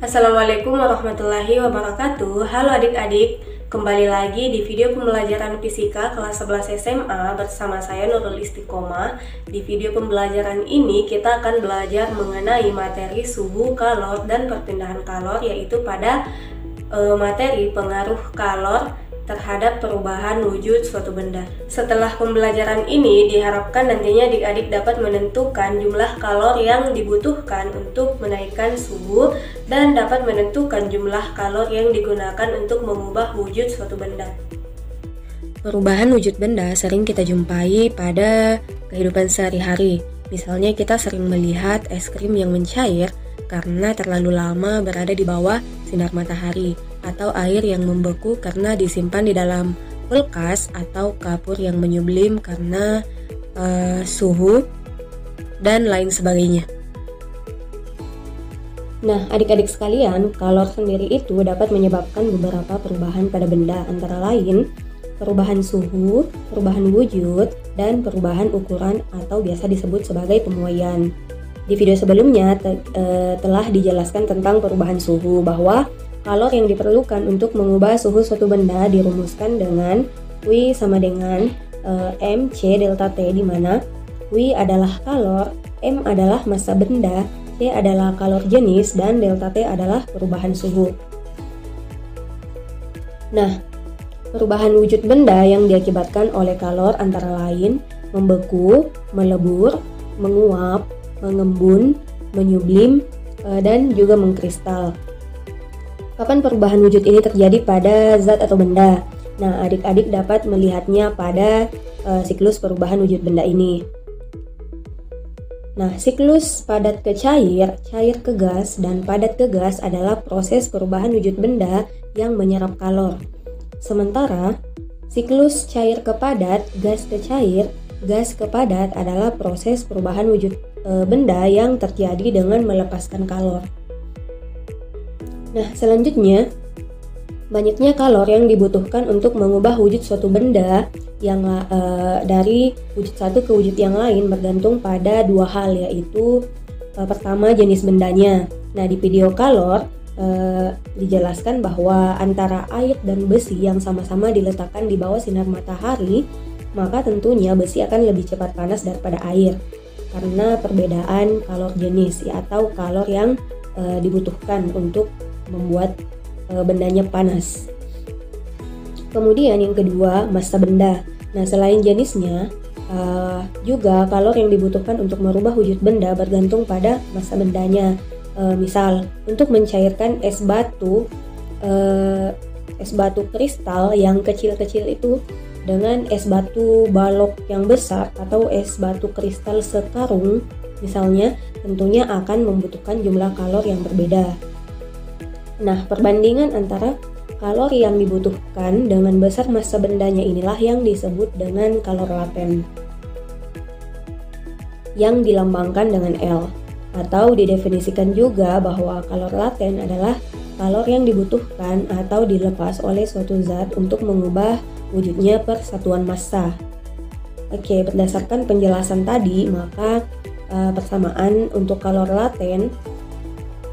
Assalamualaikum warahmatullahi wabarakatuh. Halo adik-adik, kembali lagi di video pembelajaran fisika kelas 11 SMA bersama saya Nurul Istiqomah. Di video pembelajaran ini kita akan belajar mengenai materi suhu, kalor, dan perpindahan kalor, yaitu pada materi pengaruh kalor terhadap perubahan wujud suatu benda. Setelah pembelajaran ini, diharapkan nantinya adik-adik dapat menentukan jumlah kalor yang dibutuhkan untuk menaikkan suhu dan dapat menentukan jumlah kalor yang digunakan untuk mengubah wujud suatu benda. Perubahan wujud benda sering kita jumpai pada kehidupan sehari-hari. Misalnya kita sering melihat es krim yang mencair karena terlalu lama berada di bawah sinar matahari, atau air yang membeku karena disimpan di dalam kulkas, atau kapur yang menyublim karena suhu, dan lain sebagainya. Nah, adik-adik sekalian, kalor sendiri itu dapat menyebabkan beberapa perubahan pada benda, antara lain perubahan suhu, perubahan wujud, dan perubahan ukuran atau biasa disebut sebagai pemuaian. Di video sebelumnya telah dijelaskan tentang perubahan suhu, bahwa kalor yang diperlukan untuk mengubah suhu suatu benda dirumuskan dengan Q sama dengan mc delta T, di mana Q adalah kalor, M adalah massa benda, C adalah kalor jenis, dan delta T adalah perubahan suhu. Nah, perubahan wujud benda yang diakibatkan oleh kalor antara lain membeku, melebur, menguap, mengembun, menyublim, dan juga mengkristal. Kapan perubahan wujud ini terjadi pada zat atau benda? Nah, adik-adik dapat melihatnya pada siklus perubahan wujud benda ini. Nah, siklus padat ke cair, cair ke gas, dan padat ke gas adalah proses perubahan wujud benda yang menyerap kalor. Sementara, siklus cair ke padat, gas ke cair, gas ke padat adalah proses perubahan wujud benda yang terjadi dengan melepaskan kalor. Nah, selanjutnya, banyaknya kalor yang dibutuhkan untuk mengubah wujud suatu benda yang dari wujud satu ke wujud yang lain bergantung pada dua hal, yaitu pertama, jenis bendanya. Nah, di video kalor dijelaskan bahwa antara air dan besi yang sama-sama diletakkan di bawah sinar matahari, maka tentunya besi akan lebih cepat panas daripada air karena perbedaan kalor jenis, atau kalor yang dibutuhkan untuk membuat bendanya panas. Kemudian yang kedua, massa benda. Nah, selain jenisnya, juga kalor yang dibutuhkan untuk merubah wujud benda bergantung pada massa bendanya. Misal, untuk mencairkan es batu kristal yang kecil-kecil itu dengan es batu balok yang besar atau es batu kristal sekarung misalnya, tentunya akan membutuhkan jumlah kalor yang berbeda. Nah, perbandingan antara kalor yang dibutuhkan dengan besar massa bendanya inilah yang disebut dengan kalor laten, yang dilambangkan dengan L, atau didefinisikan juga bahwa kalor laten adalah kalor yang dibutuhkan atau dilepas oleh suatu zat untuk mengubah wujudnya per satuan massa. Oke, berdasarkan penjelasan tadi, maka persamaan untuk kalor laten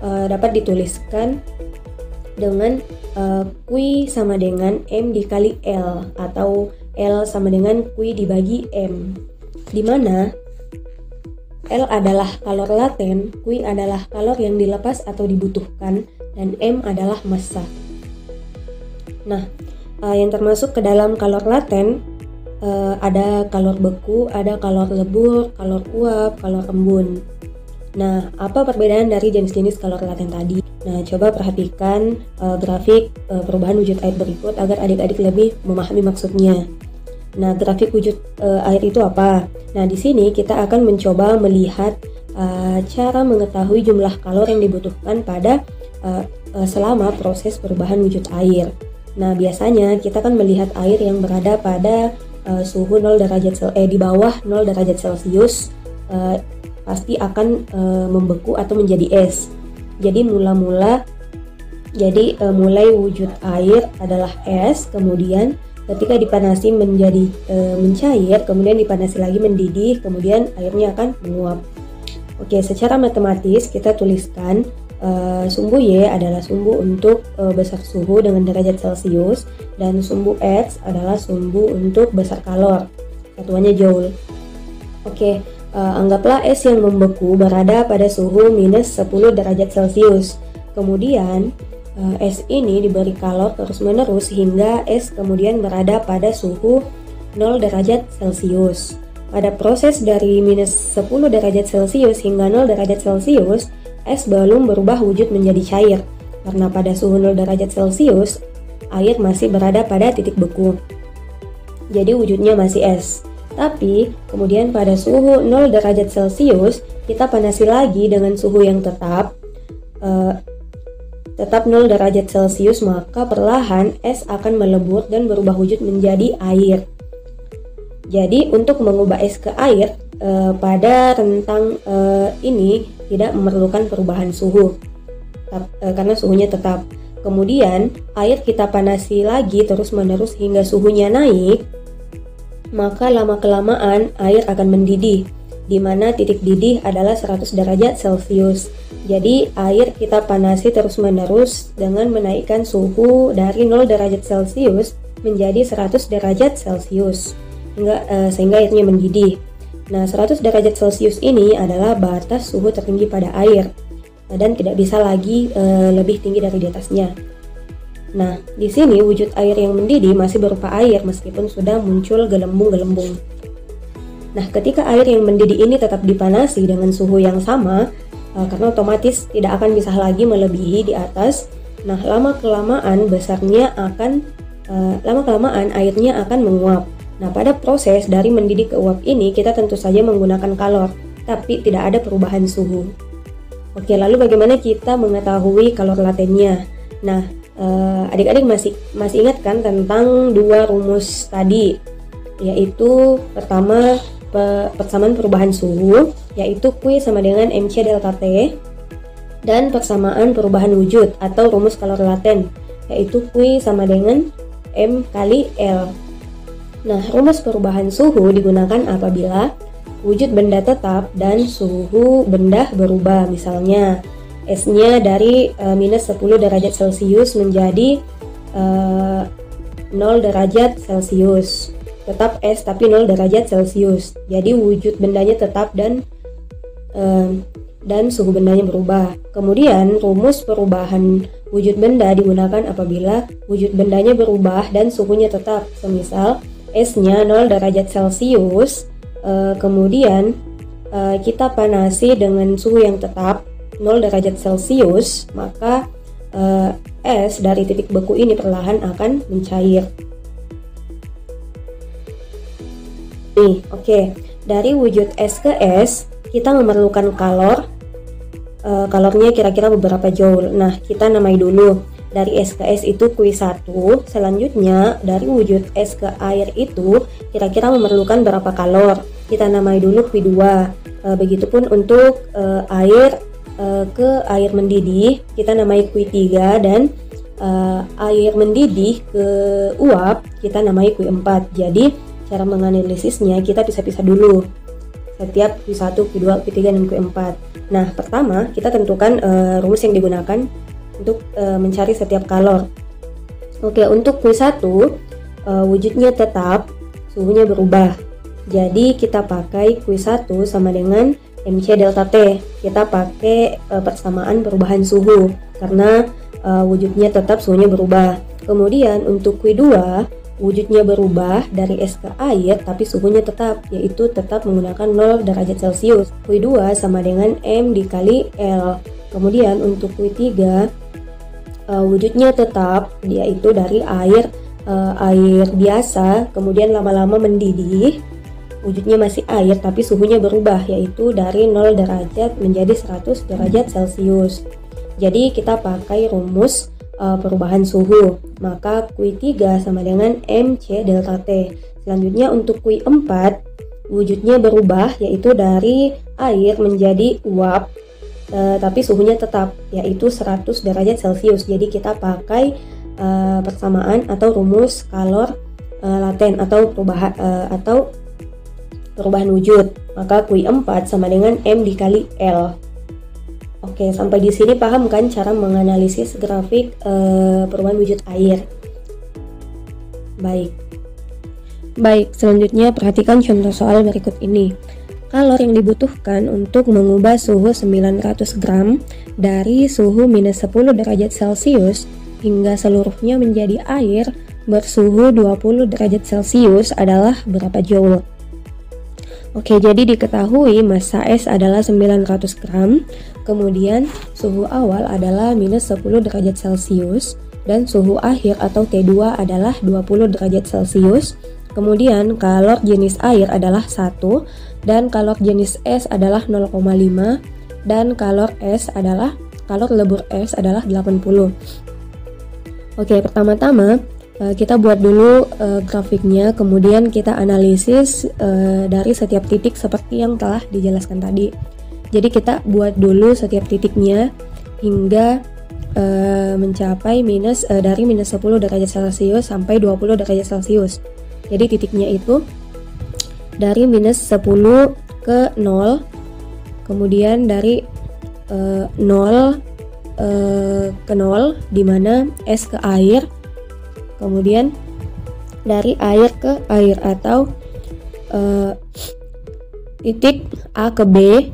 dapat dituliskan dengan Q sama dengan M dikali L, atau L sama dengan Q dibagi M, di mana L adalah kalor laten, Q adalah kalor yang dilepas atau dibutuhkan, dan M adalah massa. Nah, yang termasuk ke dalam kalor laten ada kalor beku, ada kalor lebur, kalor uap, kalor embun. Nah, apa perbedaan dari jenis-jenis kalor laten tadi? Nah, coba perhatikan grafik perubahan wujud air berikut agar adik-adik lebih memahami maksudnya. Nah, grafik wujud air itu apa? Nah, di sini kita akan mencoba melihat cara mengetahui jumlah kalor yang dibutuhkan pada selama proses perubahan wujud air. Nah, biasanya kita akan melihat air yang berada pada suhu 0 derajat di bawah 0 derajat Celcius pasti akan membeku atau menjadi es. Jadi mulai wujud air adalah es, kemudian ketika dipanasi menjadi mencair, kemudian dipanasi lagi mendidih, kemudian airnya akan menguap. Oke, secara matematis kita tuliskan Sumbu Y adalah sumbu untuk besar suhu dengan derajat Celcius, dan sumbu X adalah sumbu untuk besar kalor, satuannya joule. Oke, anggaplah es yang membeku berada pada suhu minus 10 derajat Celcius. Kemudian es ini diberi kalor terus-menerus hingga es kemudian berada pada suhu 0 derajat Celcius. Pada proses dari minus 10 derajat Celcius hingga 0 derajat Celcius, es belum berubah wujud menjadi cair, karena pada suhu 0 derajat Celcius, air masih berada pada titik beku. Jadi wujudnya masih es. Tapi kemudian pada suhu 0 derajat Celcius, kita panasi lagi dengan suhu yang tetap 0 derajat Celcius, maka perlahan es akan melebur dan berubah wujud menjadi air. Jadi untuk mengubah es ke air pada rentang ini tidak memerlukan perubahan suhu karena suhunya tetap. Kemudian air kita panasi lagi terus-menerus hingga suhunya naik, maka lama-kelamaan air akan mendidih, di mana titik didih adalah 100 derajat Celcius. Jadi air kita panasi terus-menerus dengan menaikkan suhu dari 0 derajat Celcius menjadi 100 derajat Celcius sehingga airnya mendidih. Nah, 100 derajat Celcius ini adalah batas suhu tertinggi pada air dan tidak bisa lagi lebih tinggi dari di atasnya. Nah, di sini wujud air yang mendidih masih berupa air meskipun sudah muncul gelembung-gelembung. Nah, ketika air yang mendidih ini tetap dipanasi dengan suhu yang sama, karena otomatis tidak akan bisa lagi melebihi di atas. Nah, lama-kelamaan airnya akan menguap. Nah, pada proses dari mendidih ke uap ini kita tentu saja menggunakan kalor, tapi tidak ada perubahan suhu. Oke, lalu bagaimana kita mengetahui kalor latennya? Nah, adik-adik masih ingat kan tentang dua rumus tadi, yaitu pertama persamaan perubahan suhu, yaitu Q sama dengan mc delta T, dan persamaan perubahan wujud atau rumus kalor laten, yaitu Q sama dengan M kali L. Nah, rumus perubahan suhu digunakan apabila wujud benda tetap dan suhu benda berubah. Misalnya S-nya dari minus 10 derajat Celcius menjadi 0 derajat Celcius. Tetap S tapi 0 derajat Celcius. Jadi wujud bendanya tetap dan suhu bendanya berubah. Kemudian rumus perubahan wujud benda digunakan apabila wujud bendanya berubah dan suhunya tetap. Semisal S-nya 0 derajat Celcius, kemudian kita panasi dengan suhu yang tetap 0 derajat Celcius, maka es dari titik beku ini perlahan akan mencair. Nih, oke. Dari wujud es ke es, kita memerlukan kalor. Kalornya kira-kira beberapa joule. Nah, kita namai dulu. Dari es ke es itu Q1. Selanjutnya dari wujud es ke air itu kira-kira memerlukan berapa kalor. Kita namai dulu Q2. Begitupun untuk air ke air mendidih kita namai Q3, dan air mendidih ke uap kita namai Q4. Jadi cara menganalisisnya kita pisah-pisah dulu setiap Q1, Q2, Q3, dan Q4. Nah, pertama kita tentukan rumus yang digunakan untuk mencari setiap kalor. Oke, untuk Q1 wujudnya tetap, suhunya berubah. Jadi kita pakai Q1 sama dengan mc delta T. Kita pakai persamaan perubahan suhu karena wujudnya tetap, suhunya berubah. Kemudian untuk Q2 wujudnya berubah dari es ke air tapi suhunya tetap, yaitu tetap menggunakan 0 derajat Celcius. Q2 sama dengan M dikali L. Kemudian untuk Q3 wujudnya tetap, yaitu dari air biasa, kemudian lama-lama mendidih, wujudnya masih air tapi suhunya berubah, yaitu dari 0 derajat menjadi 100 derajat Celcius. Jadi kita pakai rumus perubahan suhu, maka Q3 sama dengan mc delta T. Selanjutnya untuk Q4 wujudnya berubah, yaitu dari air menjadi uap, tapi suhunya tetap, yaitu 100 derajat Celcius. Jadi kita pakai persamaan atau rumus kalor laten atau perubahan wujud, maka Q4 sama dengan M dikali L. Oke, sampai di sini paham kan cara menganalisis grafik perubahan wujud air? Baik, selanjutnya perhatikan contoh soal berikut ini. Kalor yang dibutuhkan untuk mengubah suhu 900 gram dari suhu minus 10 derajat Celcius hingga seluruhnya menjadi air bersuhu 20 derajat Celcius adalah berapa joule? Oke, jadi diketahui massa S adalah 900 gram, kemudian suhu awal adalah minus 10 derajat Celcius, dan suhu akhir atau T2 adalah 20 derajat Celcius. Kemudian kalor jenis air adalah 1, dan kalor jenis S adalah 0,5, dan kalor lebur S adalah 80. Oke, pertama-tama kita buat dulu grafiknya, kemudian kita analisis dari setiap titik seperti yang telah dijelaskan tadi. Jadi kita buat dulu setiap titiknya hingga mencapai dari minus 10 derajat Celcius sampai 20 derajat Celcius. Jadi titiknya itu dari minus 10 ke 0, kemudian dari 0 ke 0 dimana S ke air, kemudian dari air ke air atau titik A ke B,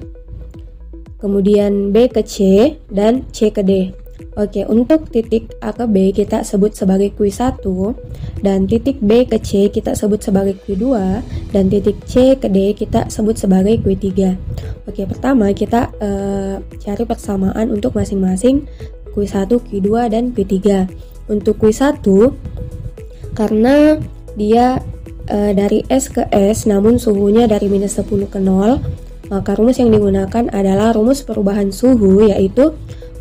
kemudian B ke C, dan C ke D. Oke, untuk titik A ke B kita sebut sebagai Q1, dan titik B ke C kita sebut sebagai Q2, dan titik C ke D kita sebut sebagai Q3. Oke, pertama kita cari persamaan untuk masing-masing Q1, Q2, dan Q3. Untuk Q1, karena dia dari S ke S namun suhunya dari minus 10 ke 0, maka rumus yang digunakan adalah rumus perubahan suhu, yaitu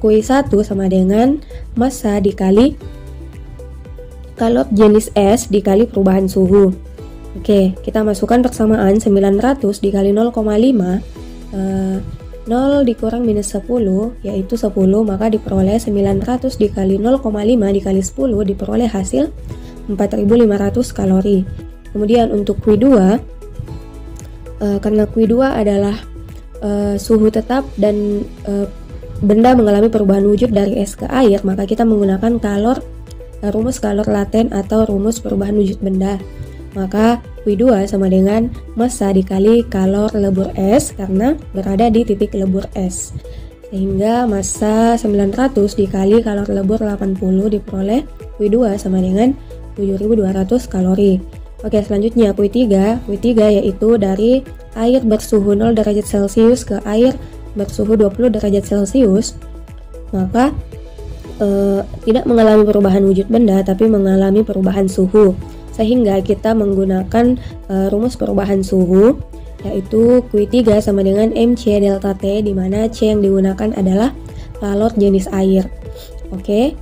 Q1 sama dengan massa dikali kalor jenis S dikali perubahan suhu. Oke, kita masukkan persamaan 900 dikali 0,5, 0 dikurang minus 10 yaitu 10, maka diperoleh 900 dikali 0,5 dikali 10 diperoleh hasil 4500 kalori. Kemudian untuk Q2, karena Q2 adalah suhu tetap dan benda mengalami perubahan wujud dari es ke air, maka kita menggunakan rumus kalor laten atau rumus perubahan wujud benda. Maka Q2 sama dengan massa dikali kalor lebur es karena berada di titik lebur es. Sehingga massa 900 dikali kalor lebur 80 diperoleh Q2 sama dengan 7200 kalori. Oke, selanjutnya Q3 yaitu dari air bersuhu 0 derajat Celcius ke air bersuhu 20 derajat Celcius, maka tidak mengalami perubahan wujud benda tapi mengalami perubahan suhu, sehingga kita menggunakan rumus perubahan suhu, yaitu Q3 sama dengan MC delta T, di mana C yang digunakan adalah kalor jenis air. Oke,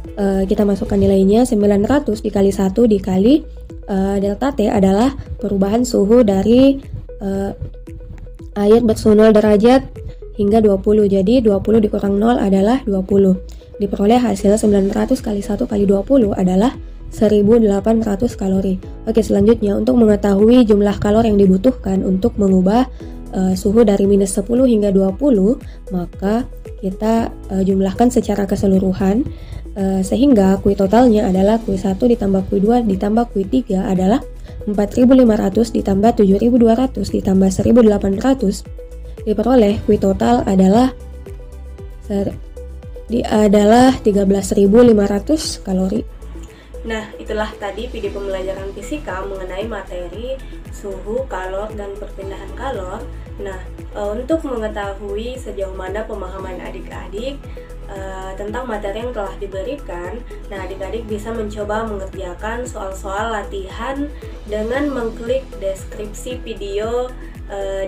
kita masukkan nilainya 900 dikali 1 dikali delta T adalah perubahan suhu dari air bersuhu 0 derajat hingga 20. Jadi 20 dikurang 0 adalah 20. Diperoleh hasil 900 kali 1 kali 20 adalah 1800 kalori. Oke, selanjutnya untuk mengetahui jumlah kalori yang dibutuhkan untuk mengubah suhu dari minus 10 hingga 20, maka kita jumlahkan secara keseluruhan sehingga Q totalnya adalah Q1 ditambah Q2 ditambah Q3 adalah 4500 ditambah 7200 ditambah 1800 diperoleh Q total adalah 13.500 kalori. Nah, itulah tadi video pembelajaran fisika mengenai materi suhu, kalor, dan perpindahan kalor. Nah, untuk mengetahui sejauh mana pemahaman adik-adik tentang materi yang telah diberikan, nah adik-adik bisa mencoba mengerjakan soal-soal latihan dengan mengklik deskripsi video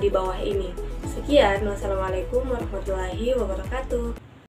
di bawah ini. Sekian, wassalamualaikum warahmatullahi wabarakatuh.